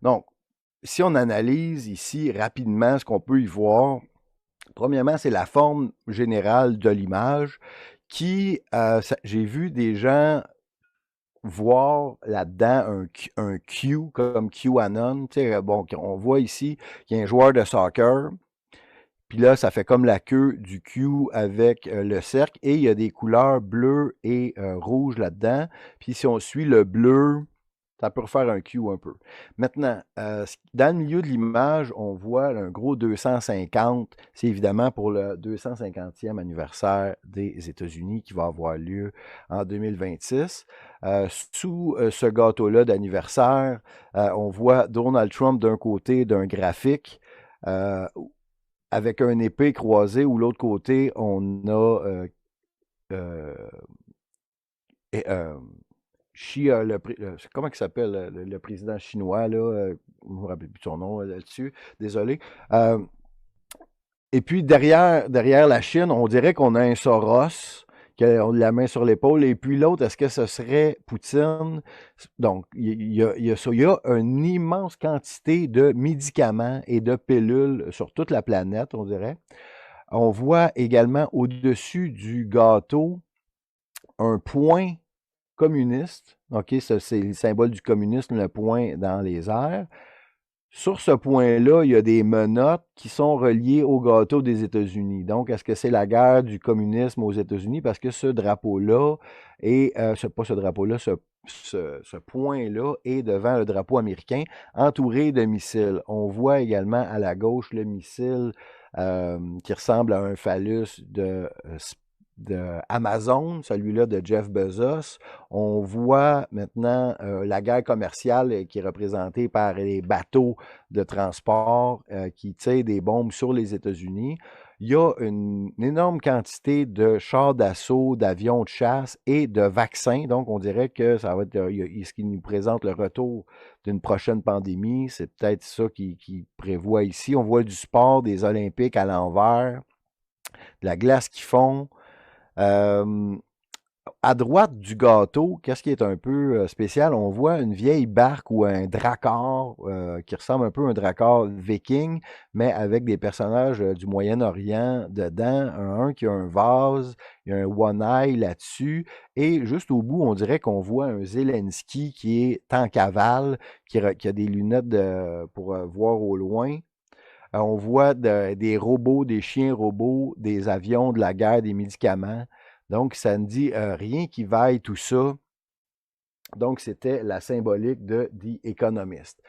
Donc, si on analyse ici rapidement ce qu'on peut y voir, premièrement, c'est la forme générale de l'image qui, j'ai vu des gens voir là-dedans un Q comme QAnon. Tu sais, bon, on voit ici qu'il y a un joueur de soccer, puis là, ça fait comme la queue du Q avec le cercle, et il y a des couleurs bleues et rouges là-dedans. Puis si on suit le bleu, ça peut refaire un Q un peu. Maintenant, dans le milieu de l'image, on voit un gros 250. C'est évidemment pour le 250e anniversaire des États-Unis qui va avoir lieu en 2026. Sous ce gâteau-là d'anniversaire, on voit Donald Trump d'un côté d'un graphique euh, avec un épée croisée, où l'autre côté, on a euh, et, comment il s'appelle le président chinois, là, je ne me rappelle plus son nom là-dessus, désolé. Euh, et puis derrière la Chine, on dirait qu'on a un Soros qui a la main sur l'épaule, et puis l'autre, est-ce que ce serait Poutine? Donc, il y a une immense quantité de médicaments et de pilules sur toute la planète, on dirait. On voit également au-dessus du gâteau un point communiste. OK, ça, c'est le symbole du communisme, le point dans les airs. Sur ce point-là, il y a des menottes qui sont reliées au gâteau des États-Unis. Donc, est-ce que c'est la guerre du communisme aux États-Unis? Parce que ce drapeau-là, et pas ce drapeau-là, ce point-là est devant le drapeau américain, entouré de missiles. On voit également à la gauche le missile qui ressemble à un phallus de Amazon, celui-là de Jeff Bezos. On voit maintenant la guerre commerciale qui est représentée par les bateaux de transport qui tirent des bombes sur les États-Unis. Il y a une énorme quantité de chars d'assaut, d'avions de chasse et de vaccins. Donc, on dirait que ça va être ce qui nous présente le retour d'une prochaine pandémie. C'est peut-être ça qui prévoit ici. On voit du sport, des Olympiques à l'envers, de la glace qui fond. Euh, à droite du gâteau, qu'est-ce qui est un peu spécial? On voit une vieille barque ou un drakkar qui ressemble un peu à un drakkar viking, mais avec des personnages du Moyen-Orient dedans. Un qui a un vase, il y a un one-eye là-dessus. Et juste au bout, on dirait qu'on voit un Zelensky qui est en cavale, qui a des lunettes pour voir au loin. On voit des robots, des chiens robots, des avions, de la guerre, des médicaments. Donc, ça ne dit rien qui vaille tout ça. Donc, c'était la symbolique de The Economist.